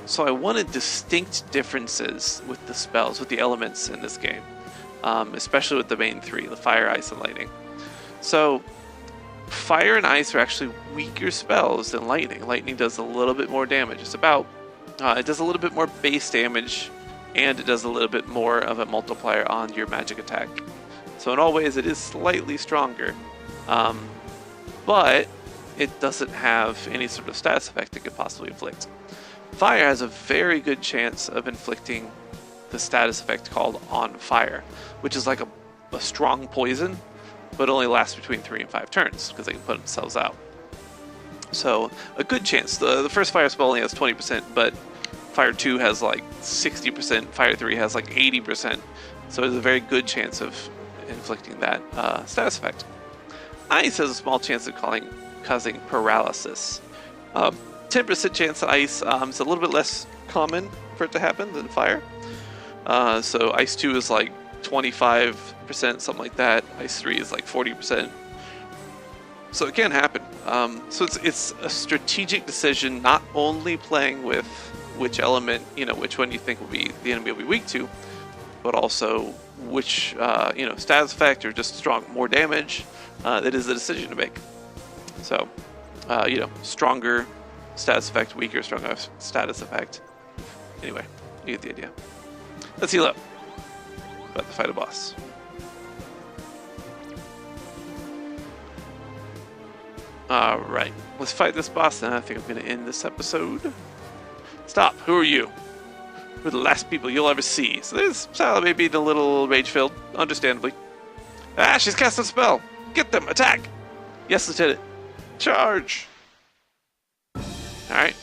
So I wanted distinct differences with the spells, with the elements in this game, especially with the main 3, the fire, ice, and lightning. So fire and ice are actually weaker spells than lightning. Lightning does a little bit more damage. It's about, it does a little bit more base damage, and it does a little bit more of a multiplier on your magic attack. So in all ways, it is slightly stronger, but it doesn't have any sort of status effect it could possibly inflict. Fire has a very good chance of inflicting the status effect called On Fire, which is like a strong poison, but only lasts between 3 and 5 turns because they can put themselves out. So a good chance. The first fire spell only has 20%, but fire 2 has like 60%, fire 3 has like 80%. So there's a very good chance of inflicting that status effect. Ice has a small chance of causing paralysis. 10% chance of ice. It's a little bit less common for it to happen than fire. So ice 2 is like 25%, something like that. Ice 3 is like 40%. So it can happen. So it's a strategic decision, not only playing with which element, which one you think will be the enemy will be weak to, but also which status effect or just more damage. That is a decision to make. So stronger status effect, weaker, stronger status effect. Anyway, you get the idea. Let's heal up. About to fight a boss. Alright, let's fight this boss, and I think I'm going to end this episode. Stop, who are you? We're the last people you'll ever see. So there's Salome being a little rage-filled, understandably. Ah, she's cast a spell! Get them, attack! Yes, Lieutenant. Charge! Alright,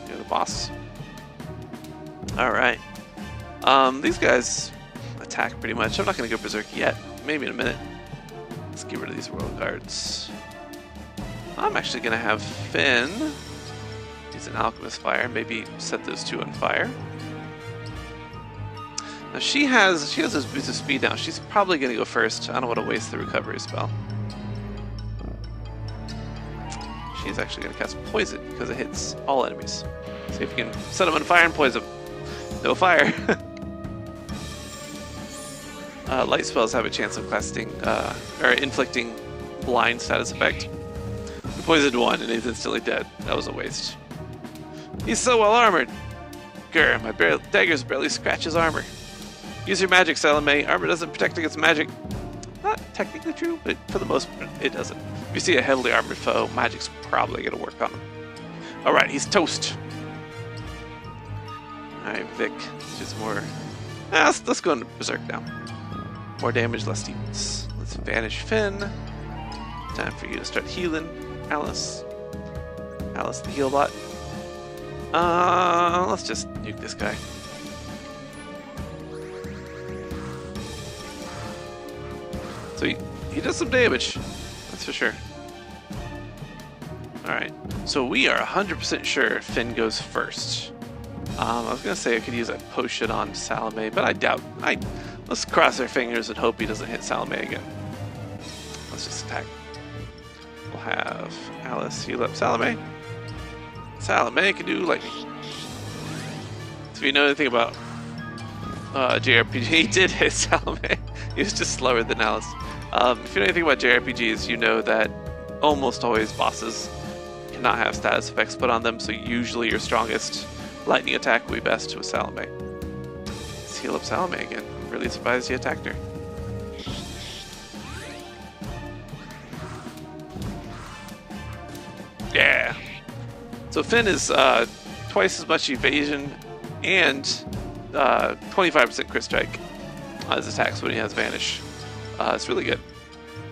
you're the boss. Alright. These guys attack pretty much. I'm not going to go berserk yet. Maybe in a minute. Let's get rid of these royal guards. I'm actually going to have Finn use an alchemist fire. Maybe set those two on fire. Now she has this boost of speed now. She's probably going to go first. I don't want to waste the recovery spell. She's actually going to cast poison because it hits all enemies. See if you can set them on fire and poison them. No fire. Light spells have a chance of casting or inflicting blind status effect. We poisoned one and he's instantly dead. That was a waste. He's so well armored. Grr, my daggers barely scratch his armor. Use your magic, Salome. Armor doesn't protect against magic. Not technically true, but for the most part, it doesn't. If you see a heavily armored foe, magic's probably going to work on him. Alright, he's toast. Alright, Vic. Let's do some more. Let's go into berserk now. More damage, less demons. Let's vanish Finn. Time for you to start healing, Alice. Alice, the heal bot. Let's just nuke this guy. So he does some damage, that's for sure. Alright, so we are 100% sure Finn goes first. I was going to say I could use a potion on Salome, but I doubt. Let's cross our fingers and hope he doesn't hit Salome again. Let's just attack. We'll have Alice heal up Salome. Salome can do lightning. So if you know anything about JRPG, he did hit Salome. He was just slower than Alice. If you know anything about JRPGs, you know that almost always bosses cannot have status effects put on them, so usually your strongest lightning attack will be best with Salome. Let's heal up Salome again. I'm really surprised he attacked her. Yeah! So Finn is twice as much evasion and 25% crit strike on his attacks when he has Vanish. It's really good.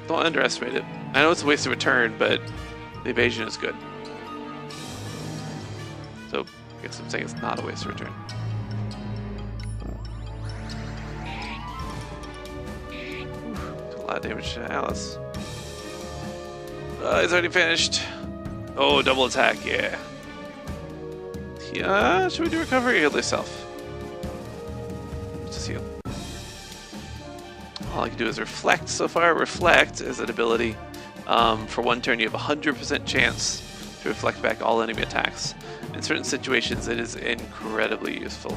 Don't underestimate it. I know it's a waste of a turn, but the evasion is good. So I guess I'm saying it's not a waste of a turn. A lot of damage to Alice. He's already finished. Oh, double attack, yeah. Should we do recovery or heal yourself? Let's just heal. All I can do is reflect so far. Reflect is an ability. For one turn, you have a 100% chance to reflect back all enemy attacks. In certain situations, it is incredibly useful.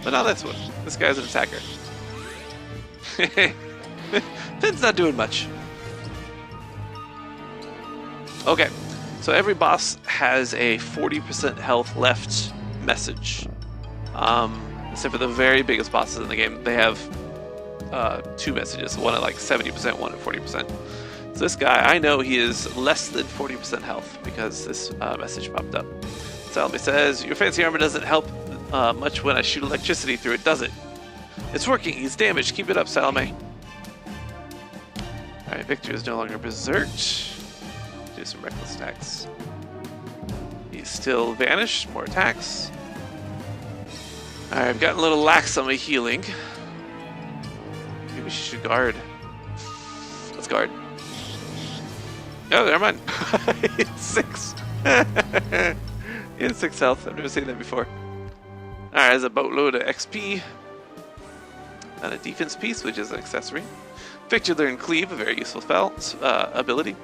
But now that's what. This guy's an attacker. Finn's not doing much. Okay, so every boss has a 40% health left message. Except for the very biggest bosses in the game, they have two messages, one at like 70%, one at 40%. So this guy, I know he is less than 40% health because this message popped up. Salome says, your fancy armor doesn't help much when I shoot electricity through it, does it? It's working, he's damaged, keep it up, Salome. Alright, Victor is no longer berserked. Do some reckless attacks. He's still vanished, more attacks. Alright, I've gotten a little lax on my healing. Maybe she should guard. Let's guard. Oh, never mind. It's 6. He has 6 health. I've never seen that before. Alright, there's a boatload of XP. And a defense piece, which is an accessory. Victor learned Cleave, a very useful ability.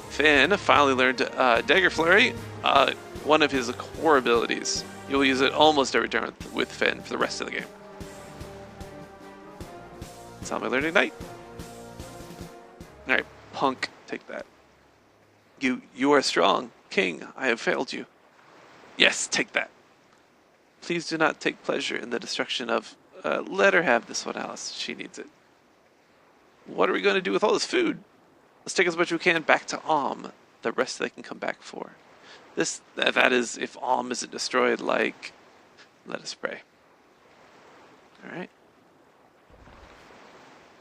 Finn finally learned Dagger Flurry, one of his core abilities. You'll use it almost every turn with Finn for the rest of the game. Salome learned Ignite. Alright, Punk, take that. You are strong. King, I have failed you. Yes, take that. Please do not take pleasure in the destruction of... let her have this one, Alice. She needs it. What are we going to do with all this food? Let's take as much as we can back to Om. the rest they can come back for. That is if Alm isn't destroyed, like, let us pray. Alright.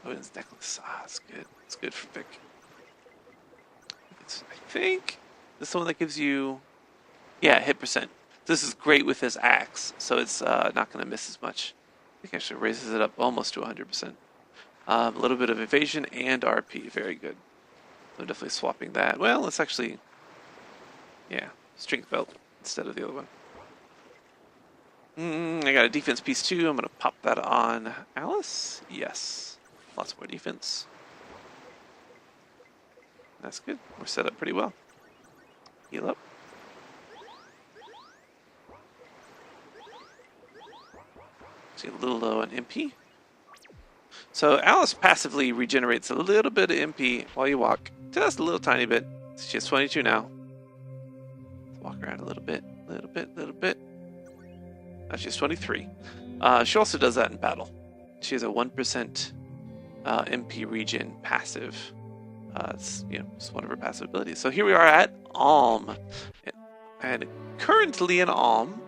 Odin's necklace. That's good. It's good for Vic. I think this is the one that gives you, yeah, hit percent. This is great with his axe, so it's not going to miss as much. I think actually raises it up almost to 100%. A little bit of evasion and RP. Very good. I'm definitely swapping that. Well, let's actually, yeah, strength belt instead of the other one. I got a defense piece too. I'm going to pop that on Alice. Yes. Lots more defense. That's good. We're set up pretty well. Heal up. See a little low on MP. So Alice passively regenerates a little bit of MP while you walk. Just a little tiny bit. She has 22 now. Walk around a little bit, little bit. Now she's 23. She also does that in battle. She has a 1% MP regen passive. It's, you know, it's one of her passive abilities. So here we are at Alm, and currently in Alm,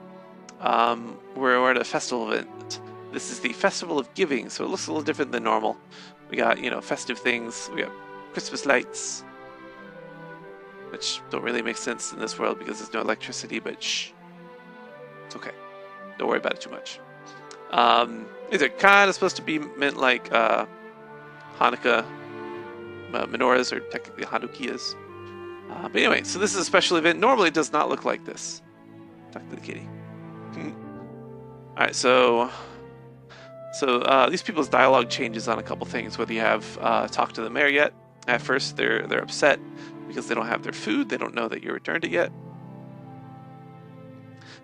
we're at a festival event. This is the Festival of Giving, so it looks a little different than normal. We got, you know, festive things. We got Christmas lights, which don't really make sense in this world because there's no electricity. But shh, it's okay. Don't worry about it too much. These are kind of supposed to be meant like Hanukkah menorahs, or technically Hanukkiahs. But anyway, so this is a special event. Normally it does not look like this. Talk to the kitty. Alright, so these people's dialogue changes on a couple things, whether you have talked to the mayor yet. At first they're upset because they don't have their food, they don't know that you returned it yet.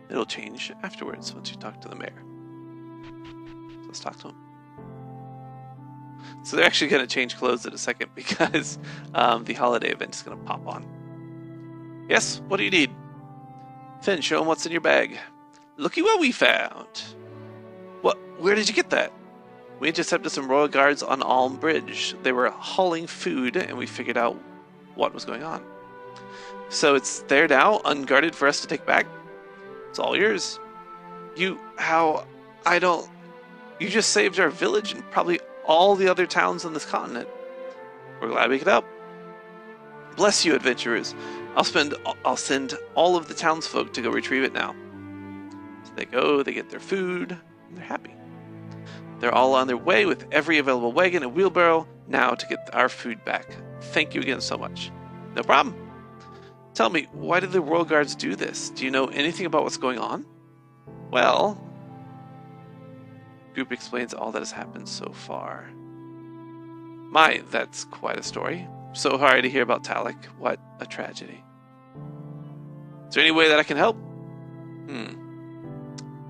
It'll change afterwards once you talk to the mayor. So let's talk to him. So they're actually going to change clothes in a second because the holiday event is going to pop on. Yes, what do you need? Finn, show them what's in your bag. Looky what we found. What? Where did you get that? We intercepted some royal guards on Alm Bridge. They were hauling food, and we figured out what was going on. So it's there now, unguarded for us to take back? It's all yours. You just saved our village and probably all the other towns on this continent. We're glad we could help. Bless you, adventurers. I'll send all of the townsfolk to go retrieve it now. So they go, they get their food, and they're happy. They're all on their way with every available wagon and wheelbarrow now to get our food back. Thank you again so much. No problem. Tell me, why did the royal guards do this? Do you know anything about what's going on? Well, group explains all that has happened so far. My, that's quite a story. So sorry to hear about Talaq. What a tragedy. Is there any way that I can help?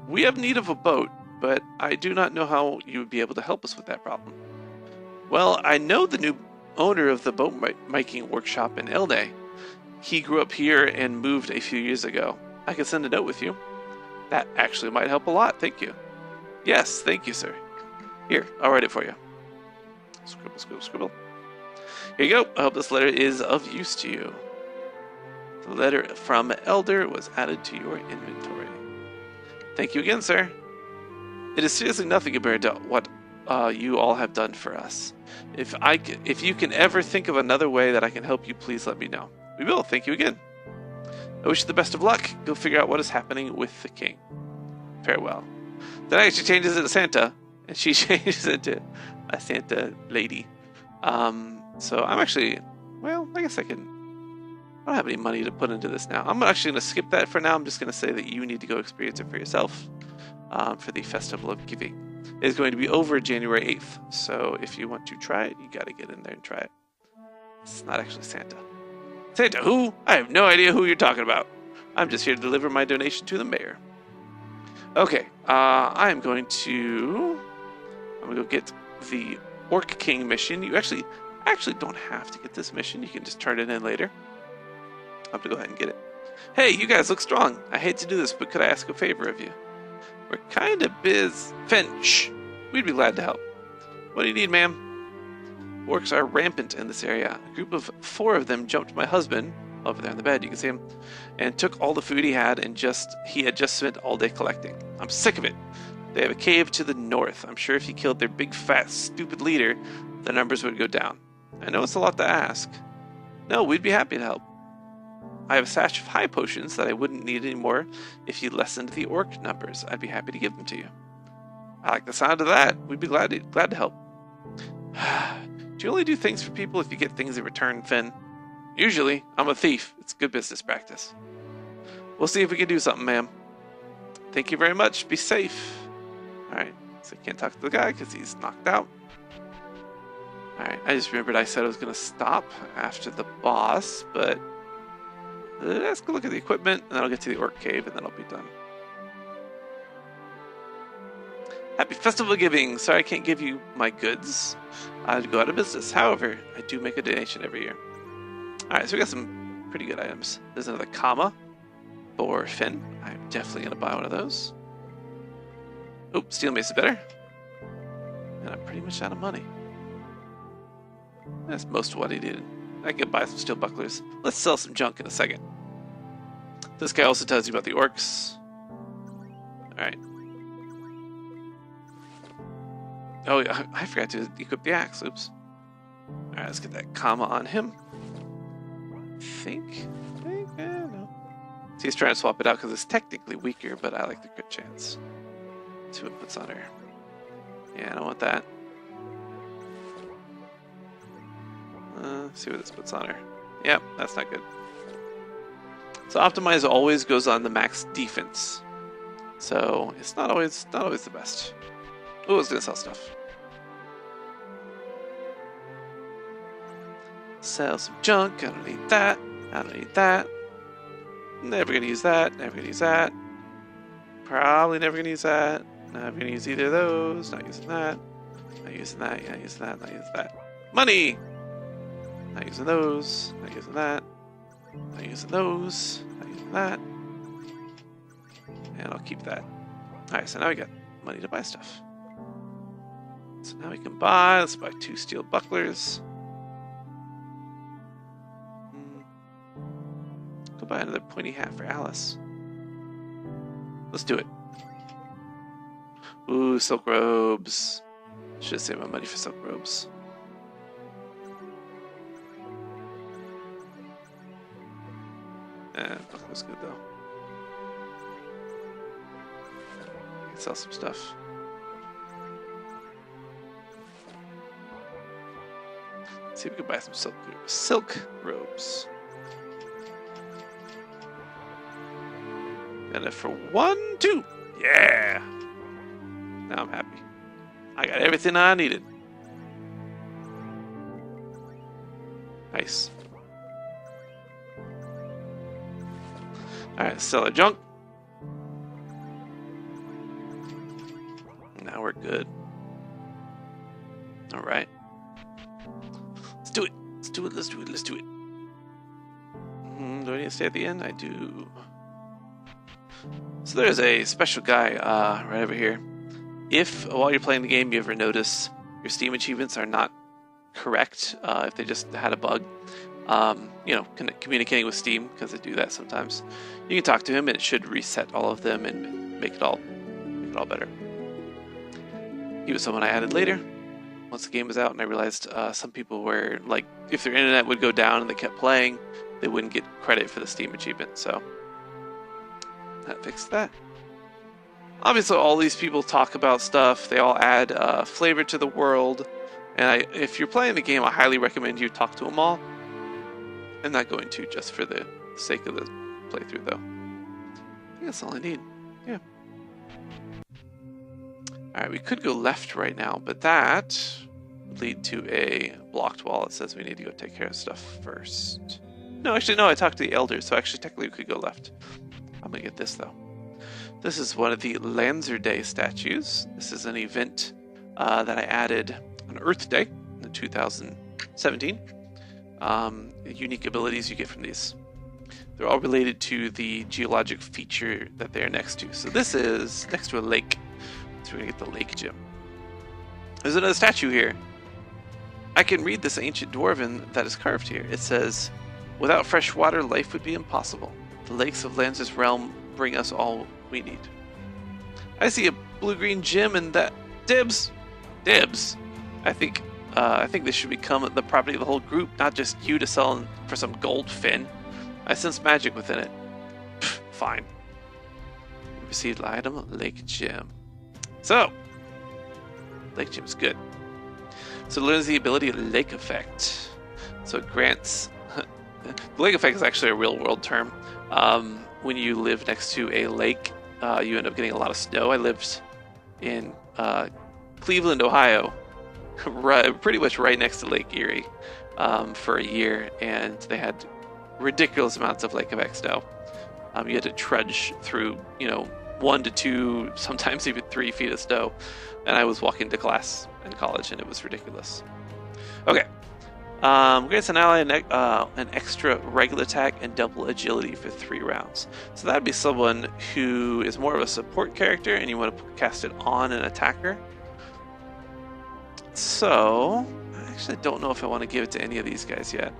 We have need of a boat, but I do not know how you would be able to help us with that problem. Well, I know the new owner of the boat making workshop in Elde. He grew up here and moved a few years ago. I can send a note with you. That actually might help a lot, thank you. Yes, thank you, sir. Here, I'll write it for you. Scribble, scribble, scribble. Here you go. I hope this letter is of use to you. The letter from Elder was added to your inventory. Thank you again, sir. It is seriously nothing compared to what you all have done for us. If you can ever think of another way that I can help you, please let me know. We will. Thank you again. I wish you the best of luck. Go figure out what is happening with the king. Farewell. Then actually changes it to Santa, and she changes it to a Santa lady. So I'm actually, well, I guess I don't have any money to put into this now. I'm actually going to skip that for now. I'm just going to say that you need to go experience it for yourself for the Festival of Giving. It is going to be over January 8th, so if you want to try it, you got to get in there and try it. It's not actually Santa. Santa who? I have no idea who you're talking about. I'm just here to deliver my donation to the mayor. Okay, I'm going to go get the Orc King mission. You actually don't have to get this mission. You can just turn it in later. I'll have to go ahead and get it. Hey, you guys look strong. I hate to do this, but could I ask a favor of you? We're kind of Finch. We'd be glad to help. What do you need, ma'am? Orcs are rampant in this area. A group of 4 of them jumped my husband, over there on the bed. You can see him. And took all the food he had and he had just spent all day collecting. I'm sick of it. They have a cave to the north. I'm sure if he killed their big, fat, stupid leader, the numbers would go down. I know it's a lot to ask. No, we'd be happy to help. I have a stash of high potions that I wouldn't need anymore if you lessened the orc numbers. I'd be happy to give them to you. I like the sound of that. We'd be glad to help. Do you only do things for people if you get things in return, Finn? Usually. I'm a thief. It's good business practice. We'll see if we can do something, ma'am. Thank you very much. Be safe. Alright. So I can't talk to the guy because he's knocked out. Alright. I just remembered I said I was going to stop after the boss, but let's go look at the equipment, and then I'll get to the orc cave, and then I'll be done. Happy Festival of Giving! Sorry I can't give you my goods. I'd go out of business. However, I do make a donation every year. Alright, so we got some pretty good items. There's another comma for Finn. I'm definitely going to buy one of those. Oh, steel mace is better. And I'm pretty much out of money. That's most of what he needed. I can buy some steel bucklers. Let's sell some junk in a second. This guy also tells you about the orcs. Alright. Oh, yeah, I forgot to equip the axe. Oops. Alright, let's get that comma on him. I think, no. See, he's trying to swap it out because it's technically weaker, but I like the crit chance. See what it puts on her. Yeah, I don't want that. See what this puts on her. Yep, that's not good. So optimize always goes on the max defense. So it's not always the best. Oh, I was gonna sell stuff. Sell some junk. I don't need that. I don't need that. Never gonna use that. Never gonna use that. Probably never gonna use that. Never gonna use either of those. Not using that. Not using that. Not using that. Not using that. Money. Not using those. Not using that. Not using those. Not using that. And I'll keep that. Alright, so now we got money to buy stuff. So now we can buy. Let's buy 2 steel bucklers. Go buy another pointy hat for Alice. Let's do it. Ooh, silk robes. Should have saved my money for silk robes. Buckler's good though. I can sell some stuff. Let's see if we can buy some silk robes. And if for 1, 2, yeah! Now I'm happy. I got everything I needed. Nice. Alright, sell our junk. Now we're good. Alright. Let's do it. Let's do it. Let's do it. Let's do it. Do I need to stay at the end? I do. So there's a special guy right over here. If, while you're playing the game, you ever notice your Steam achievements are not correct, if they just had a bug, you know, communicating with Steam, because they do that sometimes, you can talk to him and it should reset all of them and make it all better. He was someone I added later, once the game was out, and I realized some people were, like, if their internet would go down and they kept playing, they wouldn't get credit for the Steam achievement, so that fixed that. Obviously, all these people talk about stuff. They all add flavor to the world. And if you're playing the game, I highly recommend you talk to them all. I'm not going to just for the sake of the playthrough, though. I think that's all I need. Yeah. Alright, we could go left right now, but that would lead to a blocked wall that says we need to go take care of stuff first. No, actually, no, I talked to the elders, so actually, technically, we could go left. I'm going to get this, though. This is one of the Einlanzer Day statues. This is an event that I added on Earth Day in 2017. Unique abilities you get from these. They're all related to the geologic feature that they're next to. So this is next to a lake. So we're going to get the lake gem. There's another statue here. I can read this ancient dwarven that is carved here. It says, Without fresh water, life would be impossible. The lakes of Lanzer's realm bring us all we need. I see a blue-green gem and that... Dibs! Dibs! I think this should become the property of the whole group, not just you to sell for some gold, Finn. I sense magic within it. Pfft, fine. Received item, Lake Gem. So, Lake Gem's good. So it learns the ability Lake Effect. So it grants... the Lake Effect is actually a real-world term. When you live next to a lake, you end up getting a lot of snow. I lived in Cleveland, Ohio, pretty much right next to Lake Erie for a year, and they had ridiculous amounts of Lake Effect snow. You had to trudge through, 1 to 2, sometimes even 3 feet of snow, and I was walking to class in college, and it was ridiculous. Okay. Grants an ally an extra regular attack and double agility for 3 rounds. So that'd be someone who is more of a support character, and you want to cast it on an attacker. So, I actually don't know if I want to give it to any of these guys yet.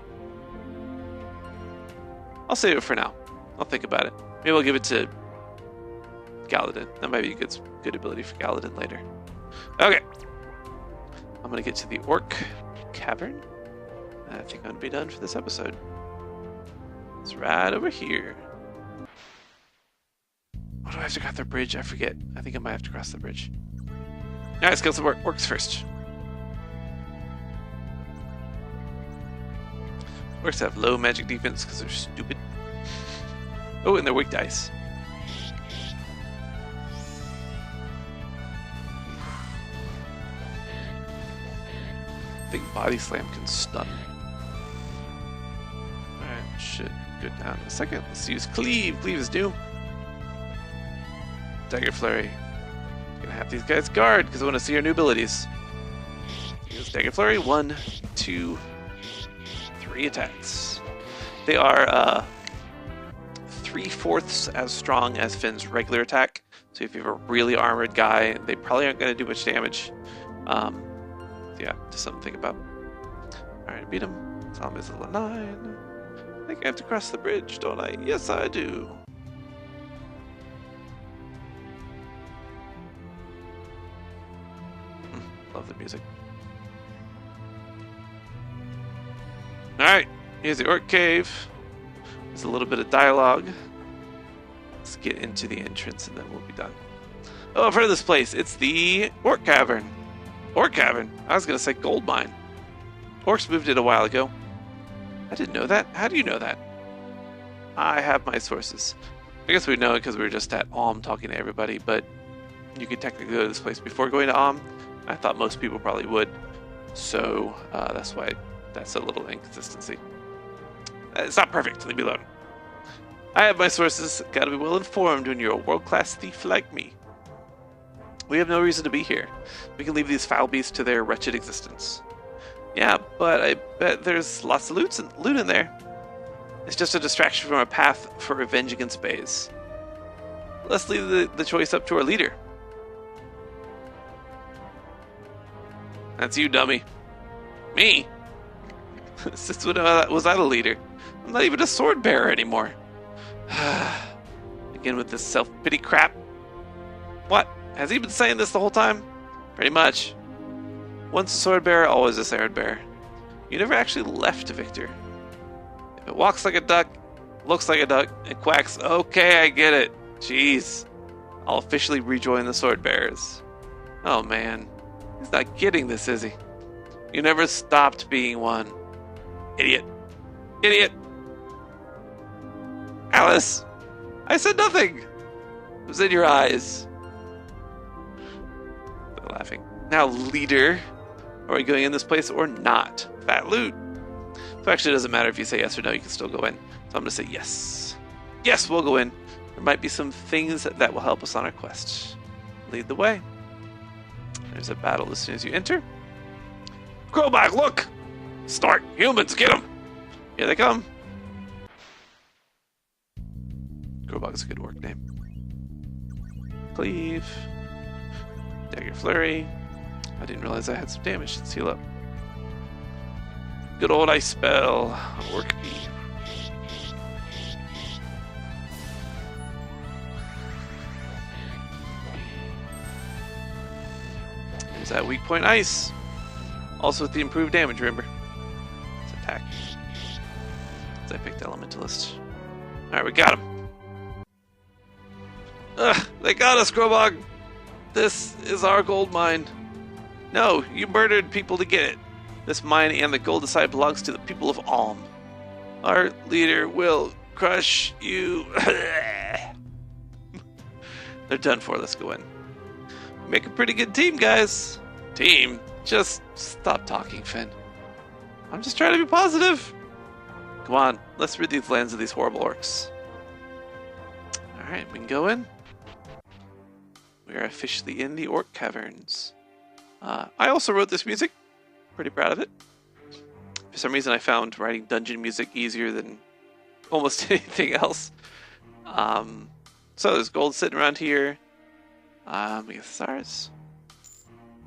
I'll save it for now. I'll think about it. Maybe I'll give it to Galadin. That might be a good ability for Galadin later. Okay. I'm going to get to the Orc Cavern. I think I'm going to be done for this episode. It's right over here. Oh, do I have to cross the bridge? I forget. I think I might have to cross the bridge. Alright, let's kill some orcs first. Orcs have low magic defense because they're stupid. Oh, and they're weak dice. I think Body Slam can stun. Alright, should go down in a second. Let's use Cleave. Cleave is new. Dagger Flurry. Gonna have these guys guard because I want to see our new abilities. Use Dagger Flurry. 1, 2, 3 attacks. They are 3/4 as strong as Finn's regular attack. So if you have a really armored guy, they probably aren't going to do much damage. Yeah, just something to think about. Alright, beat him. Salome's level 9. I think I have to cross the bridge, don't I? Yes, I do. Love the music. Alright, here's the Orc Cave. There's a little bit of dialogue. Let's get into the entrance and then we'll be done. Oh, I've heard of this place. It's the Orc Cavern. Orc Cavern? I was going to say gold mine. Orcs moved it a while ago. I didn't know that. How do you know that? I have my sources. I guess we know it because we were just at Alm talking to everybody, but you could technically go to this place before going to Alm. I thought most people probably would. So that's why that's a little inconsistency. It's not perfect. Leave me alone. I have my sources. Gotta be well informed when you're a world-class thief like me. We have no reason to be here. We can leave these foul beasts to their wretched existence. Yeah, but I bet there's lots of loot in there. It's just a distraction from our path for revenge against Bays. Let's leave the choice up to our leader. That's you, dummy. Me? Since when was I the leader? I'm not even a sword bearer anymore. Again with this self-pity crap. What? Has he been saying this the whole time? Pretty much. Once a sword bearer, always a sword bearer. You never actually left, Victor. If it walks like a duck, looks like a duck, and quacks, okay, I get it. Jeez. I'll officially rejoin the sword bearers. Oh man. He's not getting this, is he? You never stopped being one. Idiot. Idiot. Alice. I said nothing. It was in your eyes. They're laughing. Now, leader. Are we going in this place or not? Fat loot. So actually it doesn't matter if you say yes or no. You can still go in. So I'm going to say yes. Yes, we'll go in. There might be some things that will help us on our quest. Lead the way. There's a battle as soon as you enter. Go back, look! Start! Humans, get them! Here they come. Grobog is a good orc name. Cleave. Dagger Flurry. I didn't realize I had some damage. Let's heal up. Good old ice spell. Orc B. that weak point ice. Also with the improved damage, remember? Let's attack. I picked Elementalist. Alright, we got him. Ugh, they got us, Grobog! This is our gold mine. No, you murdered people to get it. This mine and the gold aside belongs to the people of Alm. Our leader will crush you. They're done for, let's go in. Make a pretty good team, guys. Team? Just stop talking, Finn. I'm just trying to be positive. Come on, let's rid these lands of these horrible orcs. Alright, we can go in. We are officially in the orc caverns. I also wrote this music. Pretty proud of it. For some reason I found writing dungeon music easier than almost anything else. So there's gold sitting around here. We get stars.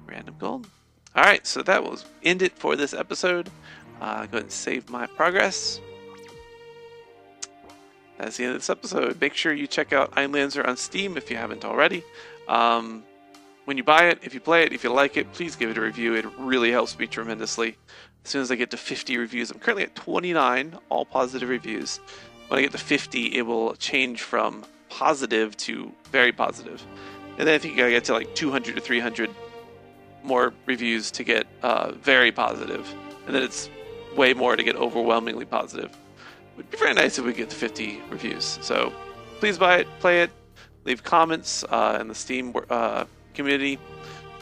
Random gold. Alright, so that will end it for this episode. Go ahead and save my progress. That's the end of this episode. Make sure you check out Einlanzer on Steam if you haven't already. When you buy it, if you play it, if you like it, please give it a review. It really helps me tremendously. As soon as I get to 50 reviews, I'm currently at 29, all positive reviews. When I get to 50, it will change from positive to very positive. And then I think I get to like 200 to 300 more reviews to get very positive. And then it's way more to get overwhelmingly positive. It would be very nice if we get to 50 reviews. So please buy it, play it, leave comments in the Steam community.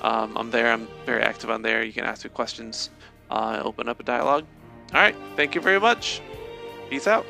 I'm there. I'm very active on there. You can ask me questions, open up a dialogue. All right. Thank you very much. Peace out.